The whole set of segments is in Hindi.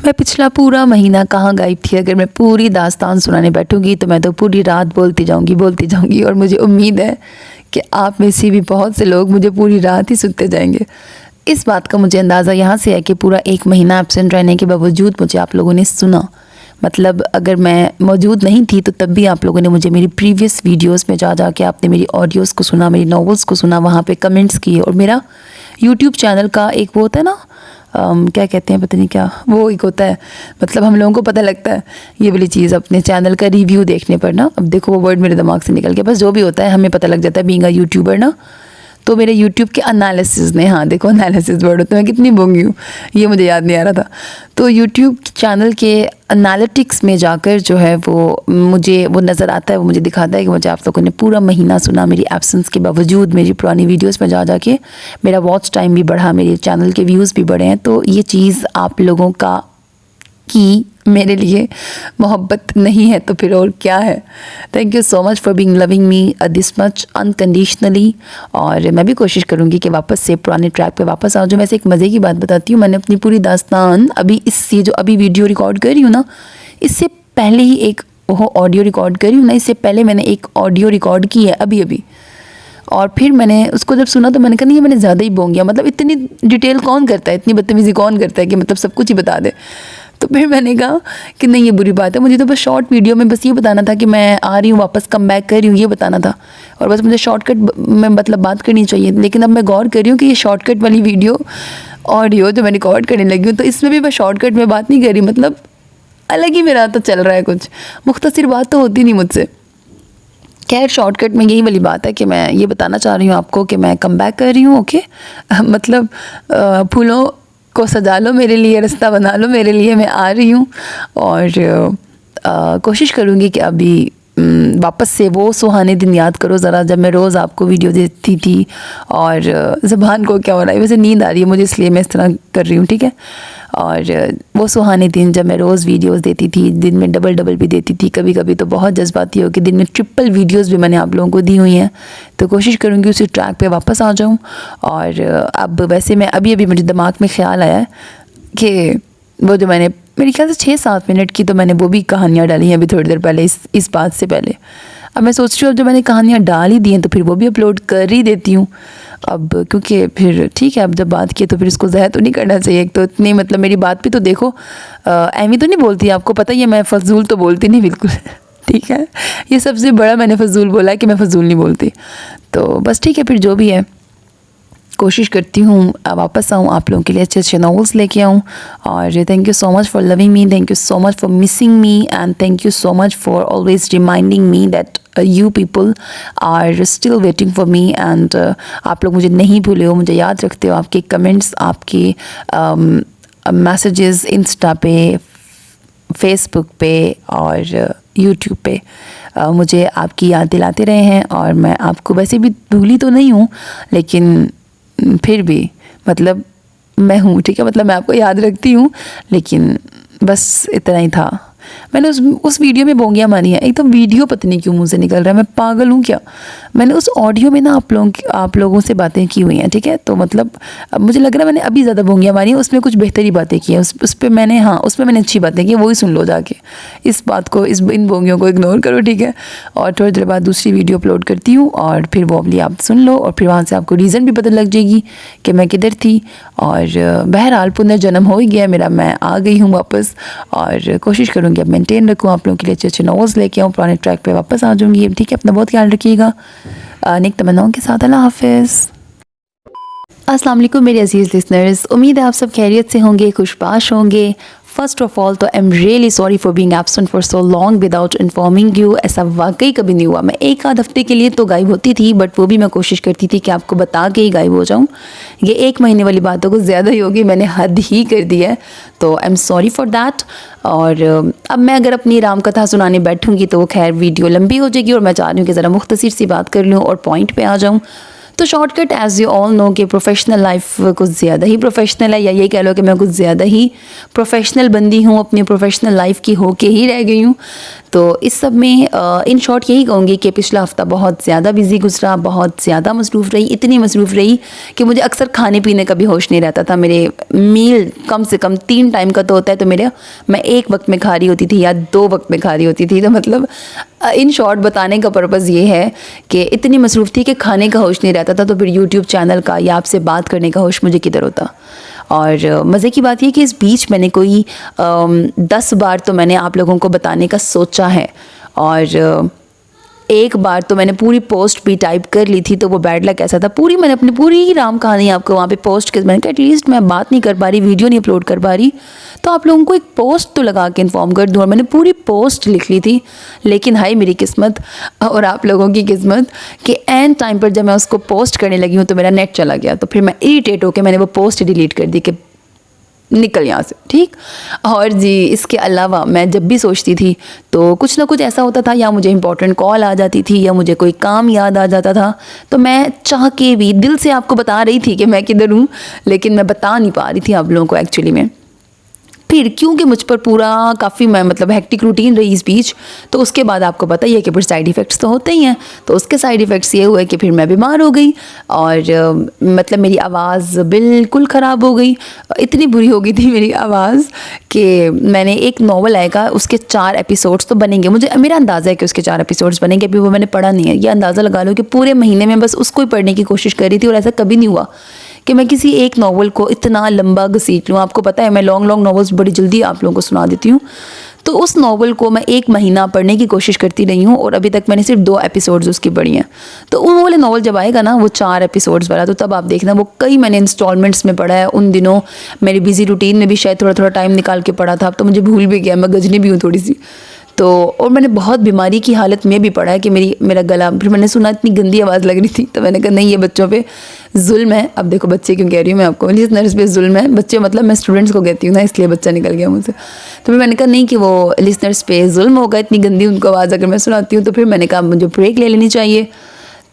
मैं पिछला पूरा महीना कहाँ गायब थी। अगर मैं पूरी दास्तान सुनाने बैठूंगी तो मैं तो पूरी रात बोलती जाऊंगी और मुझे उम्मीद है कि आप में से भी बहुत से लोग मुझे पूरी रात ही सुनते जाएंगे। इस बात का मुझे अंदाज़ा यहाँ से है कि पूरा एक महीना एब्सेंट रहने के बावजूद मुझे आप लोगों ने सुना। मतलब अगर मैं मौजूद नहीं थी तो तब भी आप लोगों ने मुझे मेरी प्रीवियस वीडियोस में जा के आपने मेरी ऑडियोज़ को सुना, मेरी नॉवेल्स को सुना, वहाँ पे कमेंट्स किए। और मेरा यूट्यूब चैनल का एक वो होता है ना, क्या कहते हैं पता नहीं क्या, वो एक होता है, मतलब हम लोगों को पता लगता है ये वाली चीज़ अपने चैनल का रिव्यू देखने पर ना। अब देखो वो वर्ड मेरे दिमाग से निकल गया, बस जो भी होता है हमें पता लग जाता है बीइंग अ यूट्यूबर ना। तो मेरे यूट्यूब के एनालिसिस ने, हाँ देखो एनालिसिस वर्ड होता है, मैं कितनी बोंगी हूँ, ये मुझे याद नहीं आ रहा था। तो यूट्यूब चैनल के एनालिटिक्स में जाकर जो है वो मुझे वो नज़र आता है, वो मुझे दिखाता है कि मुझे आप लोगों ने पूरा महीना सुना मेरी एब्सेंस के बावजूद। मेरी पुरानी वीडियोस में जा के मेरा वॉच टाइम भी बढ़ा, मेरे चैनल के व्यूज़ भी बढ़े हैं। तो ये चीज़ आप लोगों का की मेरे लिए मोहब्बत नहीं है तो फिर और क्या है। Thank you so much for being loving me this much unconditionally. और मैं भी कोशिश करूँगी कि वापस से पुराने ट्रैक पे वापस आ जाऊँ। वैसे एक मज़े की बात बताती हूँ, मैंने अपनी पूरी दास्तान अभी इससे जो अभी वीडियो रिकॉर्ड कर रही हूँ ना, इससे पहले ही एक वो ऑडियो रिकॉर्ड करी हूँ ना, इससे पहले मैंने एक ऑडियो रिकॉर्ड की है अभी। और फिर मैंने उसको जब सुना तो मैंने कहा नहीं, ये मैंने ज़्यादा ही बोंग गया, मतलब इतनी डिटेल कौन करता है, इतनी बदतमीज़ी कौन करता है कि मतलब सब कुछ ही बता दे। तो फिर मैंने कहा कि नहीं ये बुरी बात है, मुझे तो बस शॉर्ट वीडियो में बस ये बताना था कि मैं आ रही हूँ, वापस कम बैक कर रही हूँ, ये बताना था। और बस मुझे शॉर्टकट में मतलब बात करनी चाहिए। लेकिन अब मैं गौर कर रही हूँ कि ये शॉर्टकट वाली वीडियो ऑडियो जो मैं रिकॉर्ड करने लगी हूँ, तो इसमें भी मैं शॉर्टकट में बात नहीं कर रही, मतलब अलग ही मेरा तो चल रहा है, कुछ मुख्तसर बात तो होती नहीं मुझसे। खैर शॉर्टकट में यही वाली बात है कि मैं ये बताना चाह रही हूँ आपको कि मैं कम बैक कर रही हूँ। ओके मतलब फूलों को सजा लो मेरे लिए, रास्ता बना लो मेरे लिए, मैं आ रही हूँ। और कोशिश करूँगी कि अभी वापस से वो सुहाने दिन याद करो ज़रा, जब मैं रोज़ आपको वीडियो देती थी। और ज़बान को क्या हो रहा है, वैसे नींद आ रही है मुझे इसलिए मैं इस तरह कर रही हूँ, ठीक है। और वो सुहाने दिन जब मैं रोज़ वीडियोस देती थी, दिन में डबल भी देती थी, कभी कभी तो बहुत जज्बाती हो कि दिन में ट्रिपल वीडियोस भी मैंने आप लोगों को दी हुई हैं। तो कोशिश करूँगी उसी ट्रैक पे वापस आ जाऊँ। और अब वैसे मैं अभी मुझे दिमाग में ख्याल आया है कि वो जो मैंने मेरे ख्याल से 6-7 मिनट की तो मैंने वो भी कहानियाँ डाली हैं अभी थोड़ी देर पहले, इस बात से पहले। अब मैं सोच रही हूँ अब जो मैंने कहानियाँ डाल ही दी हैं तो फिर वो भी अपलोड कर ही देती हूँ अब, क्योंकि फिर ठीक है अब जब बात की तो फिर इसको ज़ाया तो नहीं करना चाहिए। एक तो इतनी मतलब मेरी बात भी तो देखो, एमी तो नहीं बोलती, आपको पता ही है मैं फजूल तो बोलती नहीं बिल्कुल ठीक है, ये सबसे बड़ा मैंने फजूल बोला है कि मैं फजूल नहीं बोलती। तो बस ठीक है, फिर जो भी है कोशिश करती हूँ वापस आऊँ, आप लोगों के लिए अच्छे अच्छे नॉवेल्स लेके आऊँ। और thank you so much for loving me, thank you so much for missing me, and thank you so much for always reminding me that you people are still waiting for me। and आप लोग मुझे नहीं भूले हो, मुझे याद रखते हो। आपके कमेंट्स, आपके मैसेजेस इंस्टा पे, फेसबुक पे और यूट्यूब पे मुझे आपकी याद दिलाते रहे हैं। और मैं आपको वैसे भी भूली तो नहीं हूँ, लेकिन फिर भी मतलब मैं हूँ, ठीक है, मतलब मैं आपको याद रखती हूँ, लेकिन बस इतना ही था। मैंने उस वीडियो में बोंगियाँ मारी हैं, एक तो वीडियो पता नहीं क्यों मुँह से निकल रहा है, मैं पागल हूँ क्या। मैंने उस ऑडियो में ना आप लोगों से बातें की हुई हैं, ठीक है। तो मतलब अब मुझे लग रहा है मैंने अभी ज़्यादा बोंगियाँ मारी हैं, उसमें कुछ बेहतरी बातें की हैं, उस पर मैंने, हाँ उसमें मैंने अच्छी बातें की, वही सुन लो जाके। इस बात को, इन बोंगियों को इग्नोर करो, ठीक है। और थोड़ी देर बाद दूसरी वीडियो अपलोड करती हूँ और फिर वो अगली आप सुन लो, और फिर वहाँ से आपको रीज़न भी पता लग जाएगी कि मैं किधर थी। और बहरहाल पुनर्जन्म हो ही गया मेरा, मैं आ गई हूँ वापस। और कोशिश करूँगी अब मेंटेन रखूँ, आप लोगों के लिए अच्छे अच्छे नॉवेल्स लेके आऊँ, पुराने ट्रैक पे वापस आ जाऊँगी। ठीक है, अपना बहुत ख्याल रखिएगा। नेक तमन्नाओं के साथ अल्लाह हाफिज़। अस्सलाम वालेकुम मेरे अजीज़ लिसनर्स, उम्मीद है आप सब खैरियत से होंगे, खुशबाश होंगे। फ़र्स्ट ऑफ़ ऑल तो I am really sorry for being absent for so long without informing you. ऐसा वाकई कभी नहीं हुआ। मैं एक आध हफ्ते के लिए तो गायब होती थी, बट वो भी मैं कोशिश करती थी कि आपको बता के ही गायब हो जाऊँ। ये 1 महीने वाली बातों को ज़्यादा ही होगी, मैंने हद ही कर दी है, तो I am sorry for that. और अब मैं अगर अपनी राम कथा सुनाने बैठूँगी तो वो खैर वीडियो लंबी हो जाएगी, और मैं चाह रही हूँ कि ज़रा मुख्तसर सी बात कर लूँ और पॉइंट पे आ जाऊँ। तो shortcut as you all know कि प्रोफेशनल लाइफ कुछ ज़्यादा ही प्रोफेशनल है, या ये कह लो कि मैं कुछ ज़्यादा ही प्रोफेशनल बंदी हूँ, अपनी प्रोफेशनल लाइफ की होके ही रह गई हूँ। तो इस सब में इन शॉर्ट यही कहूँगी कि पिछला हफ्ता बहुत ज़्यादा बिजी गुजरा, बहुत ज़्यादा मसरूफ़ रही, इतनी मसरूफ़ रही कि मुझे अक्सर खाने पीने का भी होश नहीं रहता था। मेरे मील कम से कम 3 टाइम का तो होता है, तो मैं 1 वक्त में खा रही होती थी या 2 वक्त में खा रही होती थी। तो मतलब इन शॉर्ट बताने का पर्पज़ ये है कि इतनी मसरूफ़ थी कि खाने का होश नहीं रहता था, तो फिर यूट्यूब चैनल का या आपसे बात करने का होश मुझे किधर होता। और मज़े की बात ये कि इस बीच मैंने कोई 10 बार तो मैंने आप लोगों को बताने का सोचा है, और एक बार तो मैंने पूरी पोस्ट भी टाइप कर ली थी। तो वो बैड लक ऐसा था, मैंने अपनी पूरी राम कहानी आपको वहाँ पे पोस्ट कर, मैंने कहा एटलीस्ट मैं बात नहीं कर पा रही, वीडियो नहीं अपलोड कर पा रही, तो आप लोगों को एक पोस्ट तो लगा के इन्फॉर्म कर दूँ। और मैंने पूरी पोस्ट लिख ली थी, लेकिन हाय मेरी किस्मत और आप लोगों की किस्मत कि एंड टाइम पर जब मैं उसको पोस्ट करने लगी हूँ तो मेरा नेट चला गया। तो फिर मैं इरिटेट होकर मैंने वो पोस्ट डिलीट कर दी कि निकल यहाँ से, ठीक। और जी इसके अलावा मैं जब भी सोचती थी तो कुछ ना कुछ ऐसा होता था, या मुझे इंपॉर्टेंट कॉल आ जाती थी या मुझे कोई काम याद आ जाता था, तो मैं चाह के भी दिल से आपको बता रही थी कि मैं किधर हूँ, लेकिन मैं बता नहीं पा रही थी आप लोगों को एक्चुअली में। फिर क्योंकि मुझ पर पूरा काफ़ी मैं मतलब हेक्टिक रूटीन रही इस बीच, तो उसके बाद आपको पता ही है कि फिर साइड इफ़ेक्ट्स तो होते ही हैं। तो उसके साइड इफ़ेक्ट्स ये हुए कि फिर मैं बीमार हो गई, और मतलब मेरी आवाज़ बिल्कुल ख़राब हो गई। इतनी बुरी हो गई थी मेरी आवाज़ कि मैंने एक नॉवल आएगा, उसके 4 एपिसोड्स तो बनेंगे, मुझे मेरा अंदाज़ा है कि उसके 4 एपिसोड्स बनेंगे। अभी वो मैंने पढ़ा नहीं है, ये अंदाज़ा लगा लो कि पूरे महीने में बस उसको ही पढ़ने की कोशिश कर रही थी, और ऐसा कभी नहीं हुआ कि मैं किसी एक नॉवल को इतना लंबा घसीट लूँ। आपको पता है मैं लॉन्ग नॉवल्स बड़ी जल्दी आप लोगों को सुना देती हूँ, तो उस नॉवल को मैं 1 महीना पढ़ने की कोशिश करती रही हूँ, और अभी तक मैंने सिर्फ 2 एपिसोड्स उसकी पढ़ी हैं। तो वो वाले नॉवल जब आएगा ना, वो 4 एपिसोड्स वाला, तो तब आप देखना वो कई मैंने इंस्टॉलमेंट्स में पढ़ा है। उन दिनों मेरी बिजी रूटीन में भी शायद थोड़ा थोड़ा टाइम निकाल के पढ़ा था, अब तो मुझे भूल भी गया, मैं गजनी भी हूँ थोड़ी सी। तो और मैंने बहुत बीमारी की हालत में भी पढ़ा है कि मेरा गला, फिर मैंने सुना इतनी गंदी आवाज़ लग रही थी, तो मैंने कहा नहीं ये बच्चों पे जुल्म है। अब देखो बच्चे क्यों कह रही हूँ मैं आपको, लिसनर्स पे जुल्म है, बच्चे मतलब मैं स्टूडेंट्स को कहती हूँ ना, इसलिए बच्चा निकल गया मुझसे। तो फिर मैंने कहा नहीं कि वो लिसनर्स पे जुल्म होगा, इतनी गंदी उनको आवाज़ अगर मैं सुनाती हूँ। तो फिर मैंने कहा मुझे ब्रेक ले लेनी चाहिए।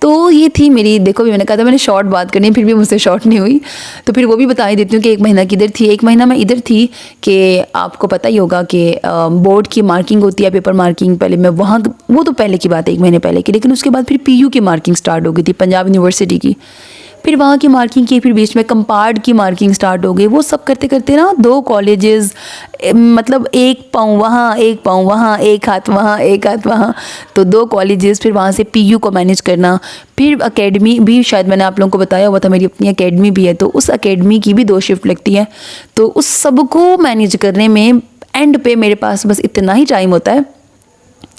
तो ये थी मेरी, देखो भी मैंने कहा था मैंने शॉर्ट बात करनी है, फिर भी मुझसे शॉर्ट नहीं हुई, तो फिर वो भी बता ही देती हूँ कि 1 महीना किधर थी। 1 महीना मैं इधर थी कि आपको पता ही होगा कि बोर्ड की मार्किंग होती है, पेपर मार्किंग, पहले मैं वहाँ, वो तो पहले की बात है 1 महीने पहले की, लेकिन उसके बाद फिर PU की मार्किंग स्टार्ट हो गई थी, पंजाब यूनिवर्सिटी की। फिर वहाँ की मार्किंग की, फिर बीच में कंपार्ड की मार्किंग स्टार्ट हो गई। वो सब करते करते ना 2 कॉलेजेस, मतलब 1 पाँव वहाँ 1 पाँव वहाँ, 1 हाथ वहाँ 1 हाथ वहाँ, तो 2 कॉलेजेस, फिर वहाँ से PU को मैनेज करना, फिर एकेडमी भी, शायद मैंने आप लोगों को बताया हुआ था मेरी अपनी एकेडमी भी है, तो उस एकेडमी की भी 2 शिफ्ट लगती है। तो उस सब को मैनेज करने में एंड पे मेरे पास बस इतना ही टाइम होता है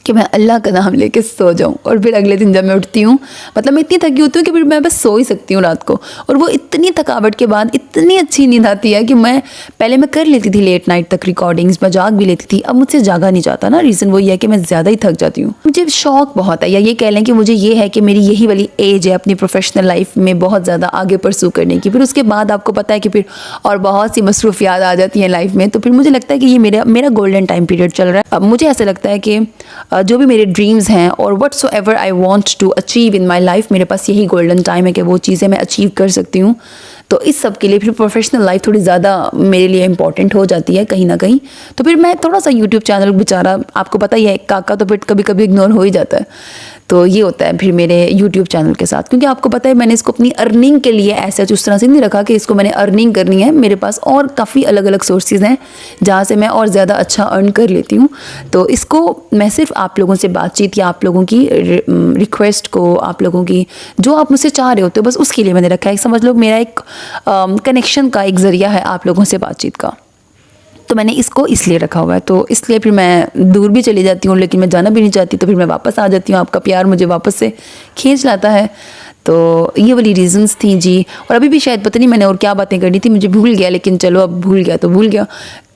कि मैं अल्लाह का नाम लेके सो जाऊं, और फिर अगले दिन जब मैं उठती हूँ, मतलब मैं इतनी थकी होती हूँ कि फिर मैं बस सो ही सकती हूँ रात को। और वो इतनी थकावट के बाद इतनी अच्छी नींद आती है कि मैं पहले मैं कर लेती थी लेट नाइट तक रिकॉर्डिंग्स, मैं जाग भी लेती थी, अब मुझसे जागा नहीं जाता ना। रीज़न वही है कि मैं ज़्यादा ही थक जाती हूँ। मुझे शौक बहुत है, या ये कह लें कि मुझे ये है कि मेरी यही वाली एज है अपनी प्रोफेशनल लाइफ में बहुत ज़्यादा आगे परसू करने की। फिर उसके बाद आपको पता है कि फिर और बहुत सी मसरूफियात आ जाती हैं लाइफ में, तो फिर मुझे लगता है कि ये मेरा गोल्डन टाइम पीरियड चल रहा है। अब मुझे ऐसा लगता है कि जो भी मेरे ड्रीम्स हैं और whatsoever I want to achieve in my life, मेरे पास यही गोल्डन टाइम है कि वो चीज़ें मैं अचीव कर सकती हूँ। तो इस सब के लिए फिर प्रोफेशनल लाइफ थोड़ी ज़्यादा मेरे लिए इंपॉर्टेंट हो जाती है कहीं ना कहीं। तो फिर मैं थोड़ा सा यूट्यूब चैनल बेचारा, आपको पता ही है काका, तो फिर कभी कभी इग्नोर हो ही जाता है। तो ये होता है फिर मेरे यूट्यूब चैनल के साथ, क्योंकि आपको पता है मैंने इसको अपनी अर्निंग के लिए ऐसे उस तरह से नहीं रखा कि इसको मैंने अर्निंग करनी है। मेरे पास और काफ़ी अलग अलग सोर्सेज हैं जहाँ से मैं और ज़्यादा अच्छा अर्न कर लेती हूँ। तो इसको मैं सिर्फ आप लोगों से बातचीत या आप लोगों की रिक्वेस्ट को, आप लोगों की जो आप मुझसे चाह रहे होते हो, बस उसके लिए मैंने रखा है। समझ लो मेरा एक कनेक्शन का एक ज़रिया है आप लोगों से बातचीत का। तो मैंने इसको इसलिए रखा हुआ है, तो इसलिए फिर मैं दूर भी चली जाती हूँ, लेकिन मैं जाना भी नहीं चाहती, तो फिर मैं वापस आ जाती हूँ। आपका प्यार मुझे वापस से खींच लाता है। तो ये वाली रीजंस थी जी। और अभी भी शायद पता नहीं मैंने और क्या बातें करनी थी, मुझे भूल गया, लेकिन चलो अब भूल गया तो भूल गया।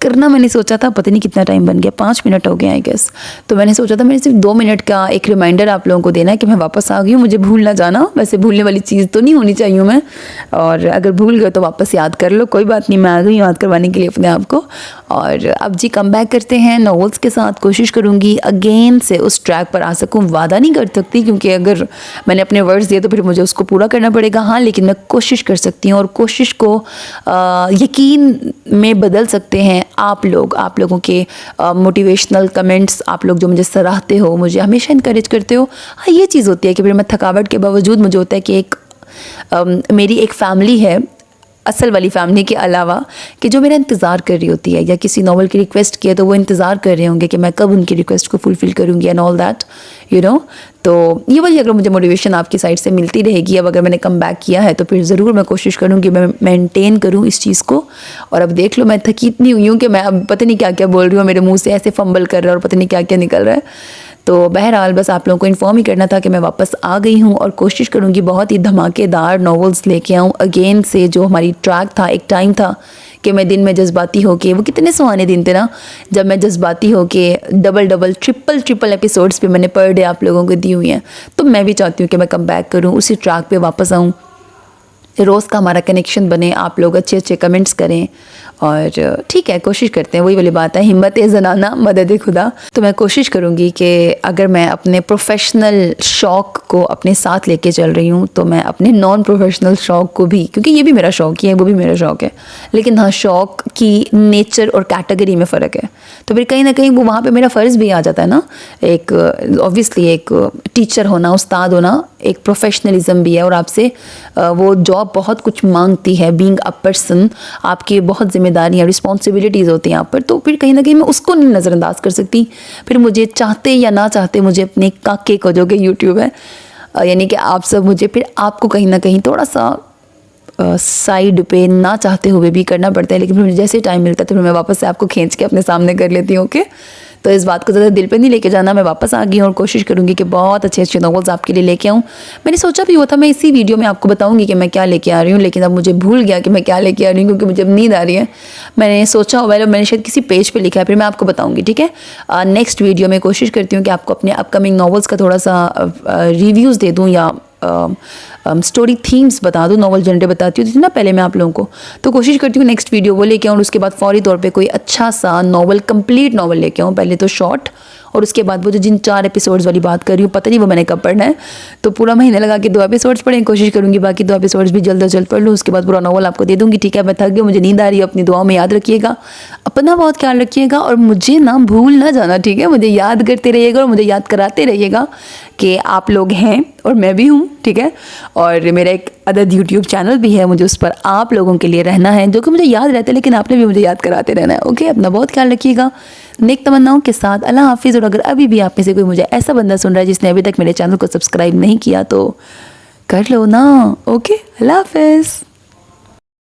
करना मैंने सोचा था, पता नहीं कितना टाइम बन गया, 5 मिनट हो गए आई गेस। तो मैंने सोचा था मैंने सिर्फ 2 मिनट का एक रिमाइंडर आप लोगों को देना है कि मैं वापस आ गई हूँ, मुझे भूल ना जाना। वैसे भूलने वाली चीज़ तो नहीं होनी चाहिए मैं, और अगर भूल गए तो वापस याद कर लो, कोई बात नहीं, मैं आ गई याद करवाने के लिए अपने आप को। और अब जी कम बैक करते हैं नॉवेल्स के साथ। कोशिश करूँगी अगेन से उस ट्रैक पर आ सकूँ, वादा नहीं कर सकती क्योंकि अगर मैंने अपने वर्ड्स दिए तो फिर मुझे उसको पूरा करना पड़ेगा। हाँ, लेकिन मैं कोशिश कर सकती हूँ, और कोशिश को यकीन में बदल सकते हैं आप लोगों के मोटिवेशनल कमेंट्स, आप लोग जो मुझे सराहते हो, मुझे हमेशा इनकरेज करते हो। हाँ, ये चीज़ होती है कि फिर मैं थकावट के बावजूद मुझे होता है कि मेरी एक फैमिली है असल वाली फैमिली के अलावा, कि जो मेरा इंतज़ार कर रही होती है, या किसी नॉवल की रिक्वेस्ट किया तो वो इंतज़ार कर रहे होंगे कि मैं कब उनकी रिक्वेस्ट को फुलफ़िल करूँगी and all that, you know. तो ये वाली अगर मुझे मोटिवेशन आपकी साइड से मिलती रहेगी, अब अगर मैंने कम बैक किया है तो फिर ज़रूर मैं कोशिश करूँगी मैं मेंटेन करूँ इस चीज़ को। और अब देख लो, मैं थकी इतनी हुई हूँ कि मैं अब पता नहीं क्या क्या बोल रही हूँ, मेरे मुँह से ऐसे फंबल कर रहा है और पता नहीं क्या क्या निकल रहा है। तो बहरहाल बस आप लोगों को इन्फॉर्म ही करना था कि मैं वापस आ गई हूँ और कोशिश करूँगी बहुत ही धमाकेदार नॉवेल्स लेके आऊँ अगेन से। जो हमारी ट्रैक था, एक टाइम था कि मैं दिन में जज्बाती होके, वो कितने सुहाने दिन थे ना जब मैं जज्बाती होके डबल ट्रिपल एपिसोड्स पे मैंने पर डे आप लोगों को दी हुई हैं। तो मैं भी चाहती हूँ कि मैं कम बैक करूँ, उसी ट्रैक पे वापस आऊँ, रोज़ का हमारा कनेक्शन बने, आप लोग अच्छे अच्छे कमेंट्स करें। और ठीक है, कोशिश करते हैं, वही वाली बात है, हिम्मत ज़नाना मदद खुदा। तो मैं कोशिश करूँगी कि अगर मैं अपने प्रोफेशनल शौक़ को अपने साथ लेके चल रही हूँ तो मैं अपने नॉन प्रोफेशनल शौक़ को भी, क्योंकि ये भी मेरा शौक़ ही है, वो भी मेरा शौक़ है, लेकिन हाँ, शौक़ की नेचर और कैटेगरी में फ़र्क है। तो फिर कहीं ना कहीं वो वहाँ पे मेरा फ़र्ज़ भी आ जाता है ना, एक ऑब्वियसली एक टीचर होना, उस्ताद होना एक प्रोफेशनलिज्म भी है, और आपसे वो जॉब बहुत कुछ मांगती है। बीइंग अ पर्सन, आपकी बहुत जिम्मेदारियाँ, रिस्पॉन्सिबिलिटीज़ होती हैं आप पर, तो फिर कहीं ना कहीं मैं उसको नहीं नज़रअंदाज कर सकती। फिर मुझे चाहते या ना चाहते मुझे अपने काके को, जो कि यूट्यूब है, यानी कि आप सब, मुझे फिर आपको कहीं ना कहीं थोड़ा सा साइड पे ना चाहते हुए भी करना पड़ता है। लेकिन फिर मुझे जैसे टाइम मिलता है तो फिर मैं वापस से आपको खींच के अपने सामने कर लेती हूँ। ओके, तो इस बात को ज़्यादा दिल पे नहीं लेके जाना। मैं वापस आ गई हूँ और कोशिश करूँगी कि बहुत अच्छे अच्छे नॉवेल्स आपके लिए लेके आऊँ। मैंने सोचा भी हुआ था मैं इसी वीडियो में आपको बताऊँगी कि मैं क्या लेके आ रही हूँ, लेकिन अब मुझे भूल गया कि मैं क्या लेके आ रही हूँ, क्योंकि मुझे अब नींद आ रही है। मैंने सोचा हुआ है, मैंने शायद किसी पेज पर लिखा है, फिर मैं आपको बताऊँगी, ठीक है। नेक्स्ट वीडियो में कोशिश करती हूँ कि आपको अपने अपकमिंग नॉवेल्स का थोड़ा सा रिव्यूज़ दे दूँ, या स्टोरी थीम्स बता दूँ, नॉवल जनरे बताती हूँ ना पहले मैं आप लोगों को। तो कोशिश करती हूँ नेक्स्ट वीडियो वो लेके आऊँ और उसके बाद फौरी तौर पे कोई अच्छा सा नॉवल, कंप्लीट नॉवल लेके आऊँ। पहले तो शॉर्ट, और उसके बाद वो जो जिन 4 एपिसोड्स वाली बात कर रही हूँ, पता नहीं वो मैंने कब पढ़ना है, तो पूरा महीने लगा के 2 एपिसोड्स पढ़ें, कोशिश करूँगी बाकी 2 एपिसोड्स भी जल्द से जल्द पढ़ लूँ। उसके बाद पूरा नॉवल आपको दे दूँगी, ठीक है। मैं थक गई, मुझे नींद आ रही है, अपनी दुआओं में याद रखिएगा, अपना बहुत ख्याल रखिएगा, और मुझे ना भूल ना जाना, ठीक है। मुझे याद करते रहिएगा और मुझे याद कराते रहिएगा कि आप लोग हैं और मैं भी हूँ, ठीक है। और मेरा एक अदद यूट्यूब चैनल भी है, मुझे उस पर आप लोगों के लिए रहना है, जो कि मुझे याद रहता है, लेकिन आपने भी मुझे याद कराते रहना है। ओके, अपना बहुत ख्याल रखिएगा, नेक तमन्नाओं के साथ, अल्लाह हाफिज़। और अगर अभी भी आप में से कोई मुझे ऐसा बंदा सुन रहा है जिसने अभी तक मेरे चैनल को सब्सक्राइब नहीं किया तो कर लो ना। ओके, अल्लाह हाफिज़।